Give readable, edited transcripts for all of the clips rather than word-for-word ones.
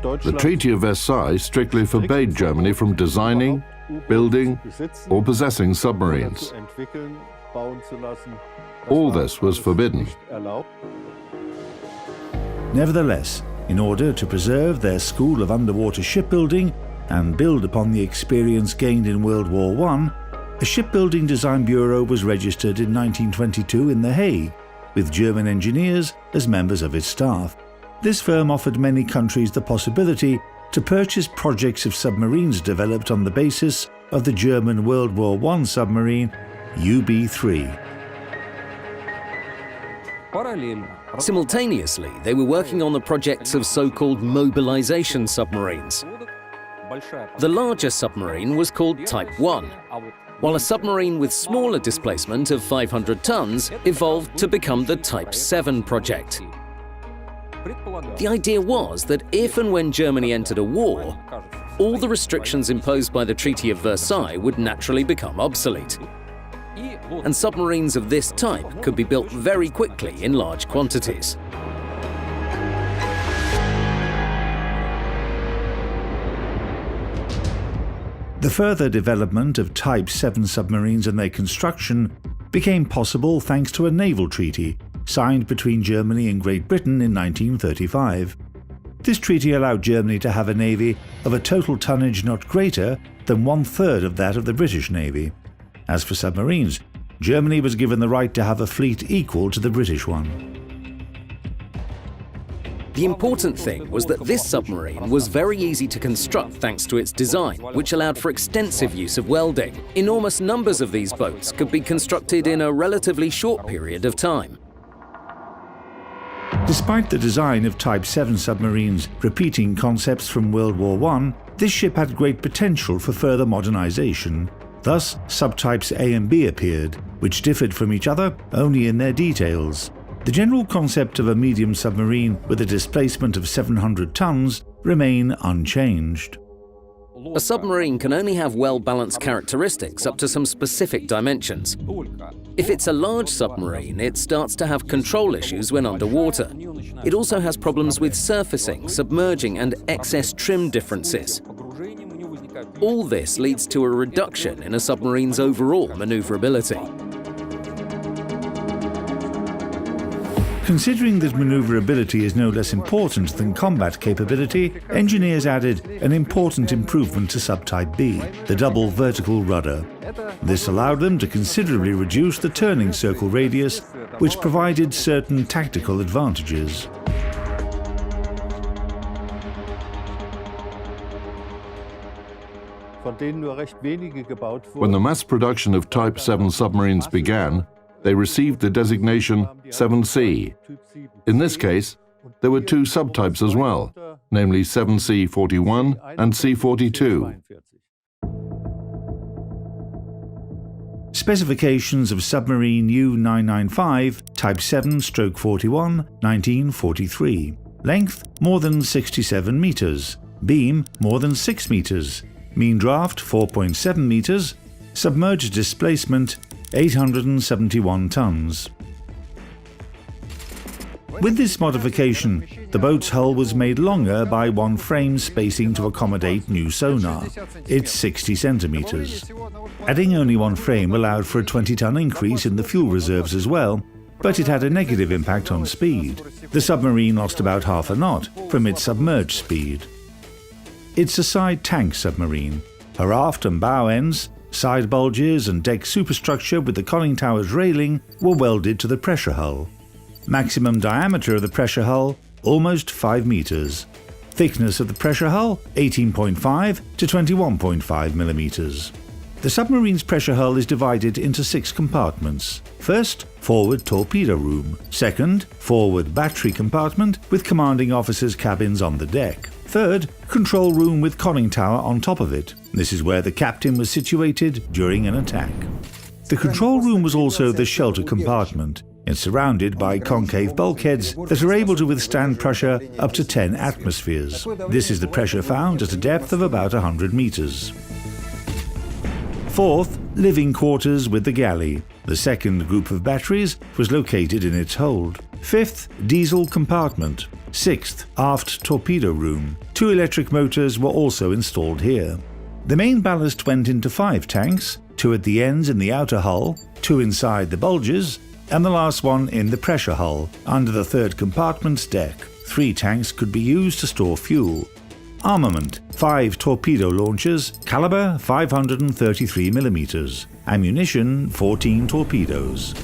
The Treaty of Versailles strictly forbade Germany from designing, building, or possessing submarines. All this was forbidden. Nevertheless, in order to preserve their school of underwater shipbuilding and build upon the experience gained in World War I, a shipbuilding design bureau was registered in 1922 in The Hague, with German engineers as members of its staff. This firm offered many countries the possibility to purchase projects of submarines developed on the basis of the German World War I submarine UB3. Simultaneously, they were working on the projects of so-called mobilization submarines. The larger submarine was called Type 1, while a submarine with smaller displacement of 500 tons evolved to become the Type 7 project. The idea was that if and when Germany entered a war, all the restrictions imposed by the Treaty of Versailles would naturally become obsolete. And submarines of this type could be built very quickly in large quantities. The further development of Type 7 submarines and their construction became possible thanks to a naval treaty signed between Germany and Great Britain in 1935. This treaty allowed Germany to have a navy of a total tonnage not greater than 1/3 of that of the British Navy. As for submarines, Germany was given the right to have a fleet equal to the British one. The important thing was that this submarine was very easy to construct thanks to its design, which allowed for extensive use of welding. Enormous numbers of these boats could be constructed in a relatively short period of time. Despite the design of Type 7 submarines repeating concepts from World War I, this ship had great potential for further modernization. Thus, subtypes A and B appeared, which differed from each other only in their details. The general concept of a medium submarine with a displacement of 700 tons remain unchanged. A submarine can only have well-balanced characteristics up to some specific dimensions. If it's a large submarine, it starts to have control issues when underwater. It also has problems with surfacing, submerging, and excess trim differences. All this leads to a reduction in a submarine's overall maneuverability. Considering that maneuverability is no less important than combat capability, engineers added an important improvement to subtype B, the double vertical rudder. This allowed them to considerably reduce the turning circle radius, which provided certain tactical advantages. When the mass production of Type 7 submarines began, they received the designation 7C. In this case, there were two subtypes as well, namely 7C41 and C42. Specifications of submarine U-995 Type 7/41, 1943. Length more than 67 meters. Beam more than 6 meters. Mean draft 4.7 meters. Submerged displacement 871 tons. With this modification, the boat's hull was made longer by one frame spacing to accommodate new sonar. It's 60 centimeters. Adding only one frame allowed for a 20-ton increase in the fuel reserves as well, but it had a negative impact on speed. The submarine lost about half a knot from its submerged speed. It's a side tank submarine. Her aft and bow ends, side bulges and deck superstructure with the conning tower's railing were welded to the pressure hull. Maximum diameter of the pressure hull, almost 5 meters. Thickness of the pressure hull, 18.5 to 21.5 millimeters. The submarine's pressure hull is divided into 6 compartments. First, forward torpedo room. Second, forward battery compartment with commanding officers' cabins on the deck. Third, control room with conning tower on top of it. This is where the captain was situated during an attack. The control room was also the shelter compartment. It's surrounded by concave bulkheads that are able to withstand pressure up to 10 atmospheres. This is the pressure found at a depth of about 100 meters. Fourth, living quarters with the galley. The second group of batteries was located in its hold. Fifth, diesel compartment. Sixth, aft torpedo room. 2 electric motors were also installed here. The main ballast went into 5 tanks, 2 at the ends in the outer hull, 2 inside the bulges, and the last one in the pressure hull, under the 3rd compartment's deck. 3 tanks could be used to store fuel. Armament: 5 torpedo launchers, caliber 533mm. Ammunition: 14 torpedoes.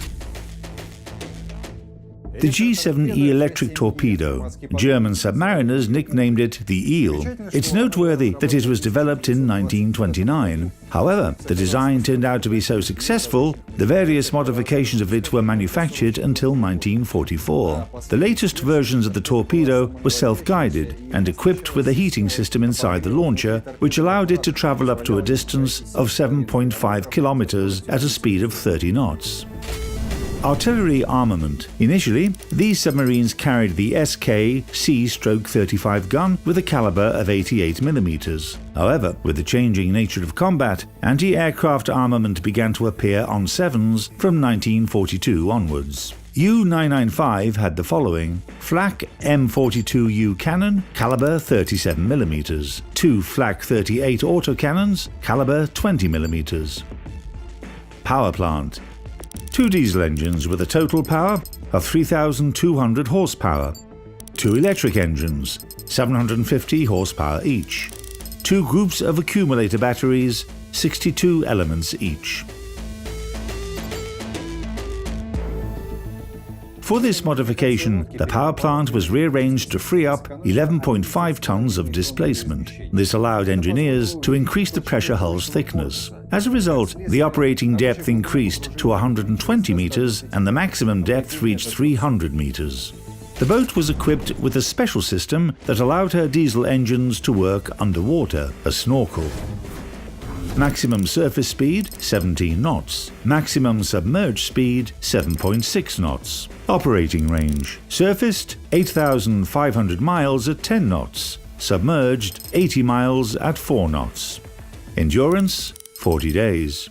The G7E electric torpedo. German submariners nicknamed it the Eel. It's noteworthy that it was developed in 1929. However, the design turned out to be so successful, the various modifications of it were manufactured until 1944. The latest versions of the torpedo were self-guided and equipped with a heating system inside the launcher, which allowed it to travel up to a distance of 7.5 kilometers at a speed of 30 knots. Artillery armament. Initially, these submarines carried the SK C-35 gun with a caliber of 88mm. However, with the changing nature of combat, anti-aircraft armament began to appear on 7s from 1942 onwards. U-995 had the following: Flak M42U cannon, caliber 37mm. 2 Flak 38 autocannons, caliber 20mm. Power plant. 2 diesel engines with a total power of 3,200 horsepower. 2 electric engines, 750 horsepower each. 2 groups of accumulator batteries, 62 elements each. For this modification, the power plant was rearranged to free up 11.5 tons of displacement. This allowed engineers to increase the pressure hull's thickness. As a result, the operating depth increased to 120 meters and the maximum depth reached 300 meters. The boat was equipped with a special system that allowed her diesel engines to work underwater, a snorkel. Maximum surface speed 17 knots. Maximum submerged speed 7.6 knots. Operating range: surfaced 8,500 miles at 10 knots. Submerged 80 miles at 4 knots. Endurance 40 days.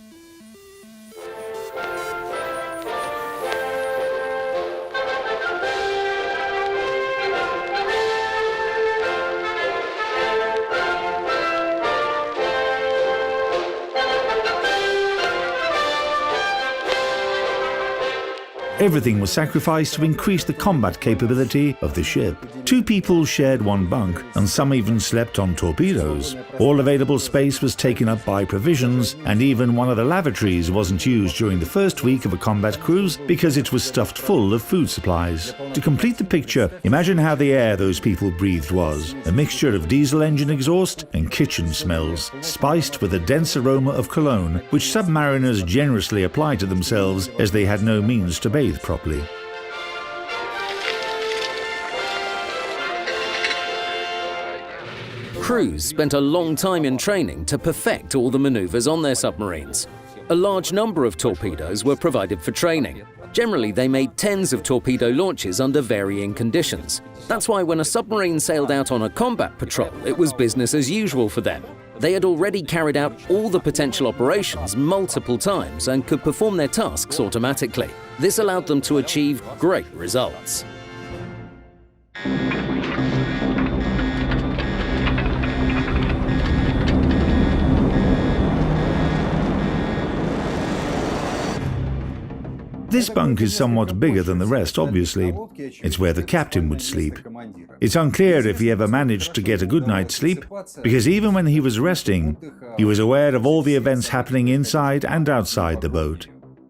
Everything was sacrificed to increase the combat capability of the ship. 2 people shared 1 bunk, and some even slept on torpedoes. All available space was taken up by provisions, and even one of the lavatories wasn't used during the first week of a combat cruise because it was stuffed full of food supplies. To complete the picture, imagine how the air those people breathed was: a mixture of diesel engine exhaust and kitchen smells, spiced with a dense aroma of cologne, which submariners generously applied to themselves as they had no means to bathe properly. Crews spent a long time in training to perfect all the maneuvers on their submarines. A large number of torpedoes were provided for training. Generally, they made tens of torpedo launches under varying conditions. That's why when a submarine sailed out on a combat patrol, it was business as usual for them. They had already carried out all the potential operations multiple times and could perform their tasks automatically. This allowed them to achieve great results. This bunk is somewhat bigger than the rest, obviously. It's where the captain would sleep. It's unclear if he ever managed to get a good night's sleep, because even when he was resting, he was aware of all the events happening inside and outside the boat.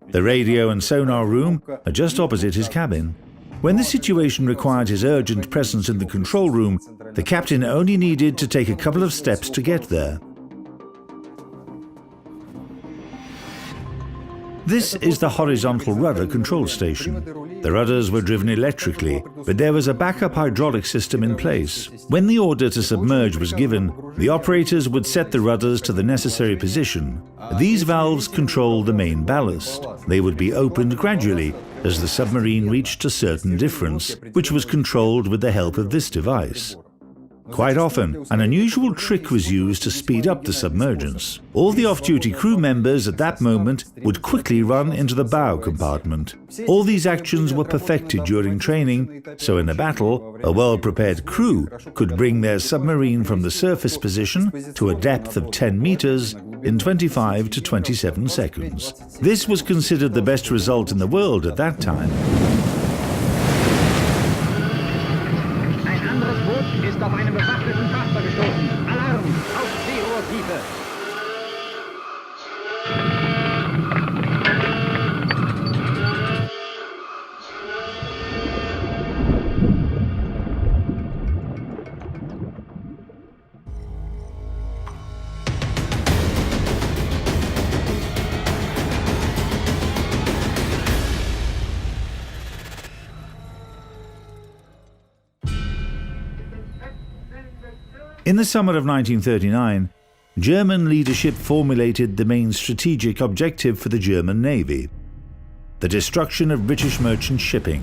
The radio and sonar room are just opposite his cabin. When the situation required his urgent presence in the control room, the captain only needed to take a couple of steps to get there. This is the horizontal rudder control station. The rudders were driven electrically, but there was a backup hydraulic system in place. When the order to submerge was given, the operators would set the rudders to the necessary position. These valves controlled the main ballast. They would be opened gradually as the submarine reached a certain difference, which was controlled with the help of this device. Quite often, an unusual trick was used to speed up the submergence. All the off-duty crew members at that moment would quickly run into the bow compartment. All these actions were perfected during training, so in a battle, a well-prepared crew could bring their submarine from the surface position to a depth of 10 meters in 25 to 27 seconds. This was considered the best result in the world at that time. Ist auf einen bewaffneten Frachter gestoßen. Alarm! Auf Seerohrtiefe! In the summer of 1939, German leadership formulated the main strategic objective for the German Navy: the destruction of British merchant shipping.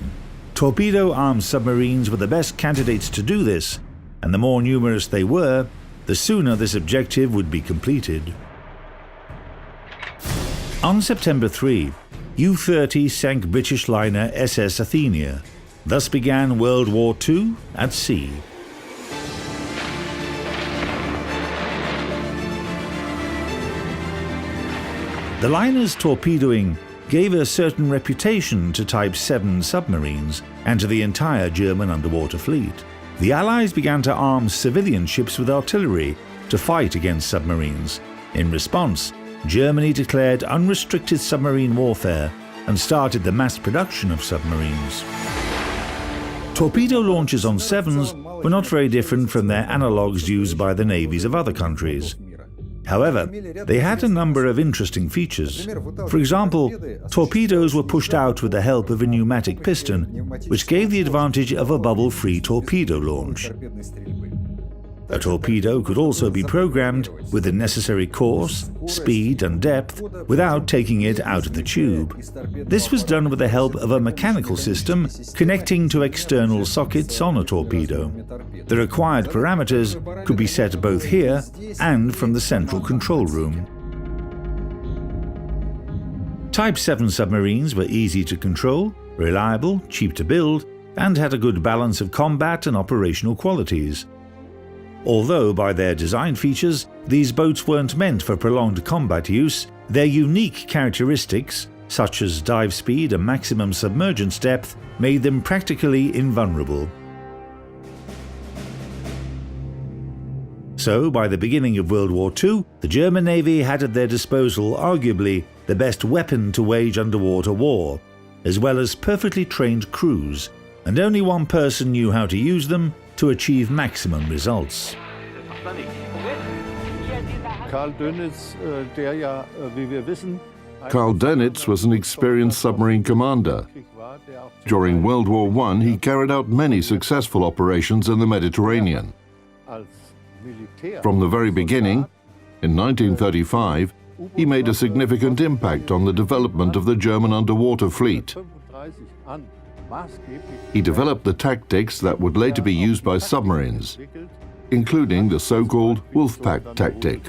Torpedo-armed submarines were the best candidates to do this, and the more numerous they were, the sooner this objective would be completed. On September 3, U-30 sank British liner SS Athenia. Thus began World War II at sea. The liner's torpedoing gave a certain reputation to Type VII submarines and to the entire German underwater fleet. The Allies began to arm civilian ships with artillery to fight against submarines. In response, Germany declared unrestricted submarine warfare and started the mass production of submarines. Torpedo launches on Sevens were not very different from their analogues used by the navies of other countries. However, they had a number of interesting features. For example, torpedoes were pushed out with the help of a pneumatic piston, which gave the advantage of a bubble-free torpedo launch. A torpedo could also be programmed with the necessary course, speed and depth without taking it out of the tube. This was done with the help of a mechanical system connecting to external sockets on a torpedo. The required parameters could be set both here and from the central control room. Type 7 submarines were easy to control, reliable, cheap to build, and had a good balance of combat and operational qualities. Although by their design features, these boats weren't meant for prolonged combat use, their unique characteristics, such as dive speed and maximum submergence depth, made them practically invulnerable. So, by the beginning of World War II, the German Navy had at their disposal arguably the best weapon to wage underwater war, as well as perfectly trained crews, and only one person knew how to use them to achieve maximum results. Karl Dönitz was an experienced submarine commander. During World War I, he carried out many successful operations in the Mediterranean. From the very beginning, in 1935, he made a significant impact on the development of the German underwater fleet. He developed the tactics that would later be used by submarines, including the so-called Wolfpack tactic.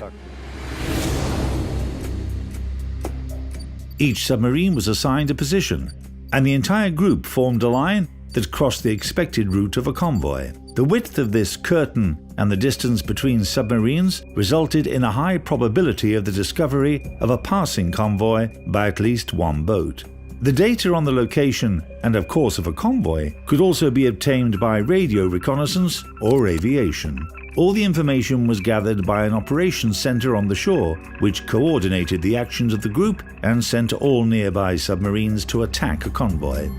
Each submarine was assigned a position, and the entire group formed a line that crossed the expected route of a convoy. The width of this curtain and the distance between submarines resulted in a high probability of the discovery of a passing convoy by at least one boat. The data on the location and of course of a convoy could also be obtained by radio reconnaissance or aviation. All the information was gathered by an operations center on the shore, which coordinated the actions of the group and sent all nearby submarines to attack a convoy.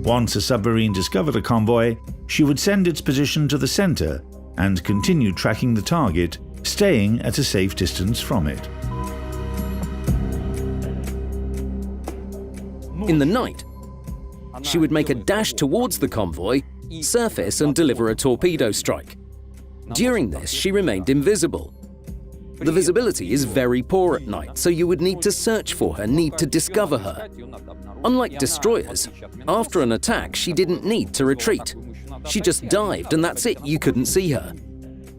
Once a submarine discovered a convoy, she would send its position to the center and continue tracking the target, staying at a safe distance from it. In the night, she would make a dash towards the convoy, surface and deliver a torpedo strike. During this, she remained invisible. The visibility is very poor at night, so you would need to search for her, need to discover her. Unlike destroyers, after an attack, she didn't need to retreat. She just dived and that's it, you couldn't see her.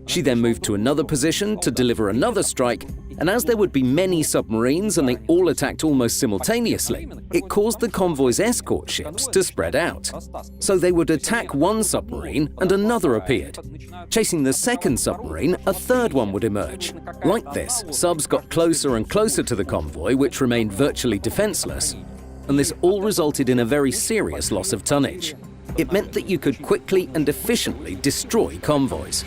She then moved to another position to deliver another strike, and as there would be many submarines and they all attacked almost simultaneously, it caused the convoy's escort ships to spread out. So they would attack one submarine and another appeared. Chasing the second submarine, a third one would emerge. Like this, subs got closer and closer to the convoy, which remained virtually defenseless, and this all resulted in a very serious loss of tonnage. It meant that you could quickly and efficiently destroy convoys.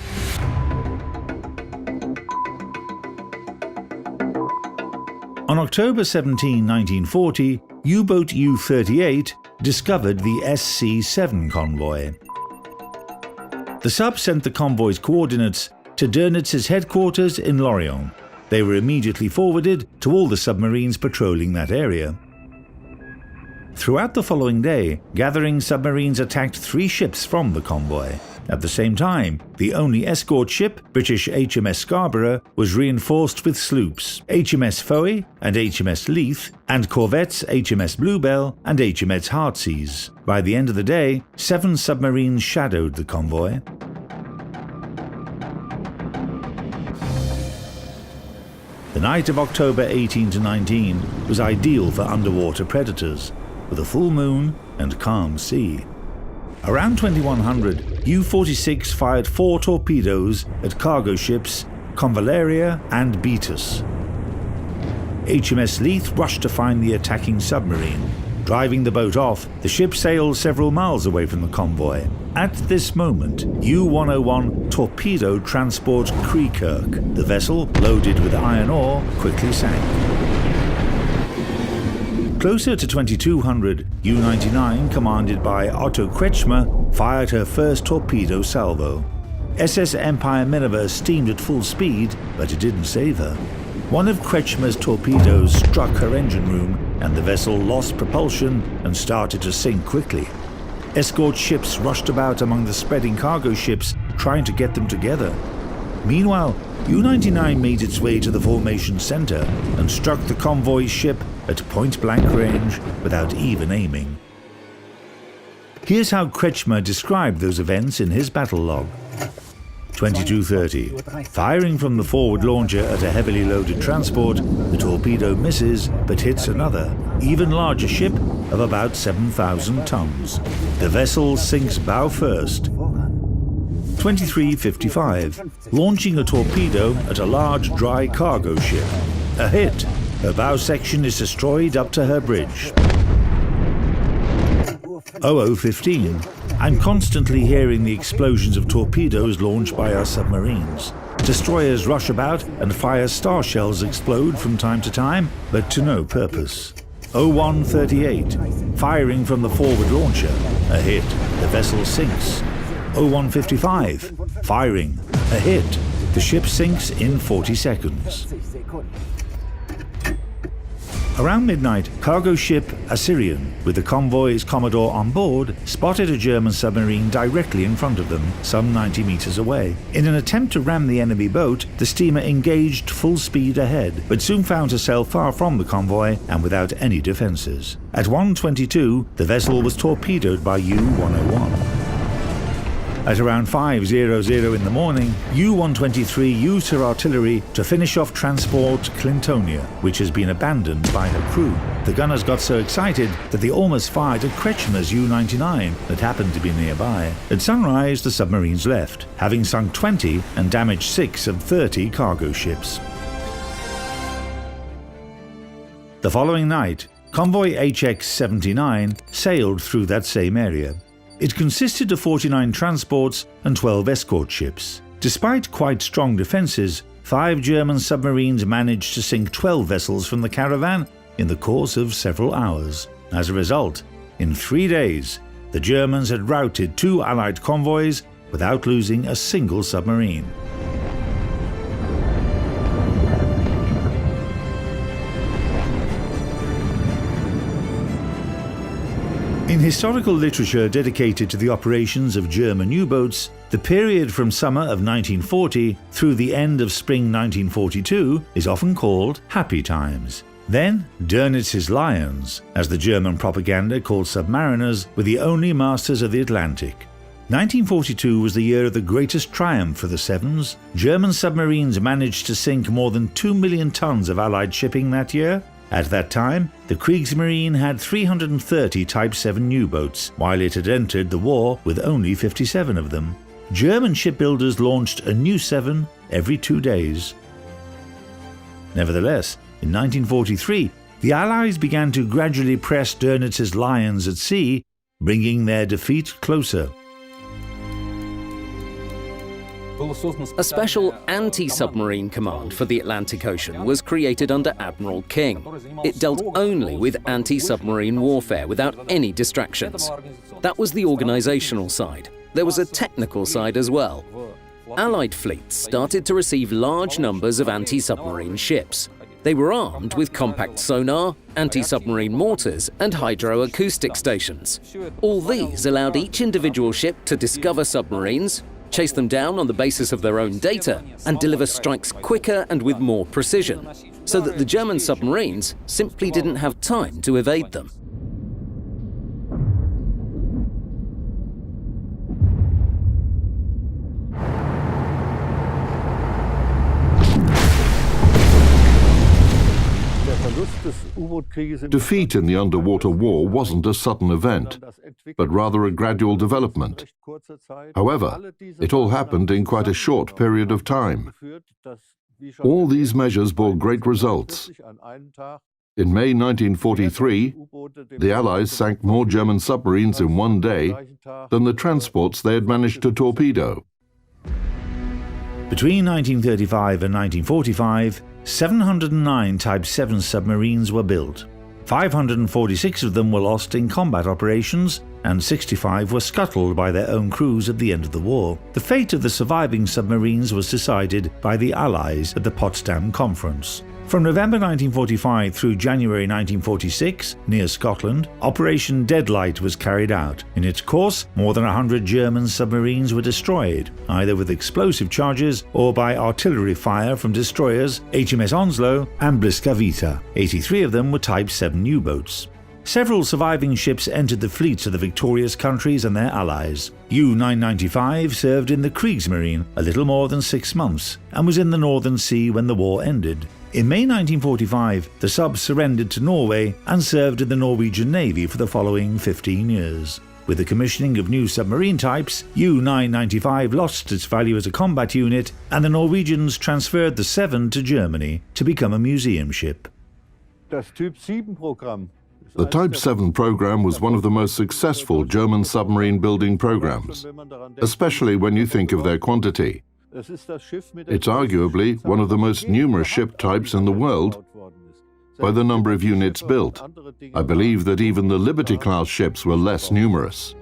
On October 17, 1940, U-boat U-38 discovered the SC-7 convoy. The sub sent the convoy's coordinates to Dönitz's headquarters in Lorient. They were immediately forwarded to all the submarines patrolling that area. Throughout the following day, gathering submarines attacked 3 ships from the convoy. At the same time, the only escort ship, British HMS Scarborough, was reinforced with sloops, HMS Foy and HMS Leith, and corvettes HMS Bluebell and HMS Heartsease. By the end of the day, 7 submarines shadowed the convoy. The night of October 18 to 19 was ideal for underwater predators, with a full moon and calm sea. Around 2100, U-46 fired 4 torpedoes at cargo ships Convaleria and Beatus. HMS Leith rushed to find the attacking submarine. Driving the boat off, the ship sailed several miles away from the convoy. At this moment, U-101 torpedoed transport Kreekirk. The vessel, loaded with iron ore, quickly sank. Closer to 2200, U-99, commanded by Otto Kretschmer, fired her first torpedo salvo. SS Empire Minerva steamed at full speed, but it didn't save her. One of Kretschmer's torpedoes struck her engine room, and the vessel lost propulsion and started to sink quickly. Escort ships rushed about among the spreading cargo ships, trying to get them together. Meanwhile, U-99 made its way to the formation center and struck the convoy ship at point-blank range without even aiming. Here's how Kretschmer described those events in his battle log. 22:30. Firing from the forward launcher at a heavily loaded transport, the torpedo misses but hits another, even larger ship of about 7,000 tons. The vessel sinks bow first. 23:55. Launching a torpedo at a large dry cargo ship. A hit. Her bow section is destroyed up to her bridge. 00:15. I'm constantly hearing the explosions of torpedoes launched by our submarines. Destroyers rush about and fire star shells explode from time to time, but to no purpose. 01:38. Firing from the forward launcher. A hit. The vessel sinks. 01:55. Firing. A hit. The ship sinks in 40 seconds. Around midnight, cargo ship Assyrian, with the convoy's commodore on board, spotted a German submarine directly in front of them, some 90 meters away. In an attempt to ram the enemy boat, the steamer engaged full speed ahead, but soon found herself far from the convoy and without any defenses. At 1:22, the vessel was torpedoed by U-101. At around 5:00 in the morning, U-123 used her artillery to finish off transport Clintonia, which has been abandoned by her crew. The gunners got so excited that they almost fired at Kretschmer's U-99 that happened to be nearby. At sunrise, the submarines left, having sunk 20 and damaged 6 of 30 cargo ships. The following night, convoy HX-79 sailed through that same area. It consisted of 49 transports and 12 escort ships. Despite quite strong defenses, 5 German submarines managed to sink 12 vessels from the caravan in the course of several hours. As a result, in 3 days, the Germans had routed 2 Allied convoys without losing a single submarine. In historical literature dedicated to the operations of German U-boats, the period from summer of 1940 through the end of spring 1942 is often called Happy Times. Then, Dönitz's Lions, as the German propaganda called submariners, were the only masters of the Atlantic. 1942 was the year of the greatest triumph for the Sevens. German submarines managed to sink more than 2 million tons of Allied shipping that year. At that time, the Kriegsmarine had 330 Type 7 U-boats, while it had entered the war with only 57 of them. German shipbuilders launched a new 7 every 2 days. Nevertheless, in 1943, the Allies began to gradually press Dönitz's Lions at sea, bringing their defeat closer. A special anti-submarine command for the Atlantic Ocean was created under Admiral King. It dealt only with anti-submarine warfare without any distractions. That was the organizational side. There was a technical side as well. Allied fleets started to receive large numbers of anti-submarine ships. They were armed with compact sonar, anti-submarine mortars, and hydroacoustic stations. All these allowed each individual ship to discover submarines, chase them down on the basis of their own data, and deliver strikes quicker and with more precision, so that the German submarines simply didn't have time to evade them. Defeat in the underwater war wasn't a sudden event, but rather a gradual development. However, it all happened in quite a short period of time. All these measures bore great results. In May 1943, the Allies sank more German submarines in one day than the transports they had managed to torpedo. Between 1935 and 1945, 709 Type 7 submarines were built. 546 of them were lost in combat operations, and 65 were scuttled by their own crews at the end of the war. The fate of the surviving submarines was decided by the Allies at the Potsdam Conference. From November 1945 through January 1946, near Scotland, Operation Deadlight was carried out. In its course, more than 100 German submarines were destroyed, either with explosive charges or by artillery fire from destroyers HMS Onslow and Bliscavita. 83 of them were Type 7 U-boats. Several surviving ships entered the fleets of the victorious countries and their allies. U-995 served in the Kriegsmarine a little more than 6 months and was in the Northern Sea when the war ended. In May 1945, the sub surrendered to Norway and served in the Norwegian Navy for the following 15 years. With the commissioning of new submarine types, U-995 lost its value as a combat unit, and the Norwegians transferred the 7 to Germany to become a museum ship. The Type 7 program was one of the most successful German submarine building programs, especially when you think of their quantity. It's arguably one of the most numerous ship types in the world by the number of units built. I believe that even the Liberty-class ships were less numerous.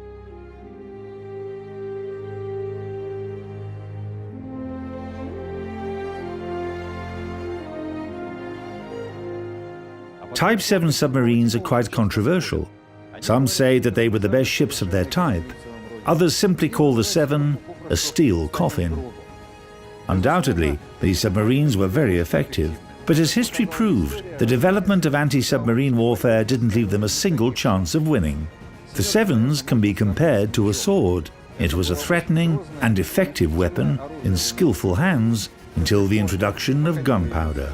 Type 7 submarines are quite controversial. Some say that they were the best ships of their type. Others simply call the 7 a steel coffin. Undoubtedly, these submarines were very effective, but as history proved, the development of anti-submarine warfare didn't leave them a single chance of winning. The 7s can be compared to a sword. It was a threatening and effective weapon in skillful hands until the introduction of gunpowder.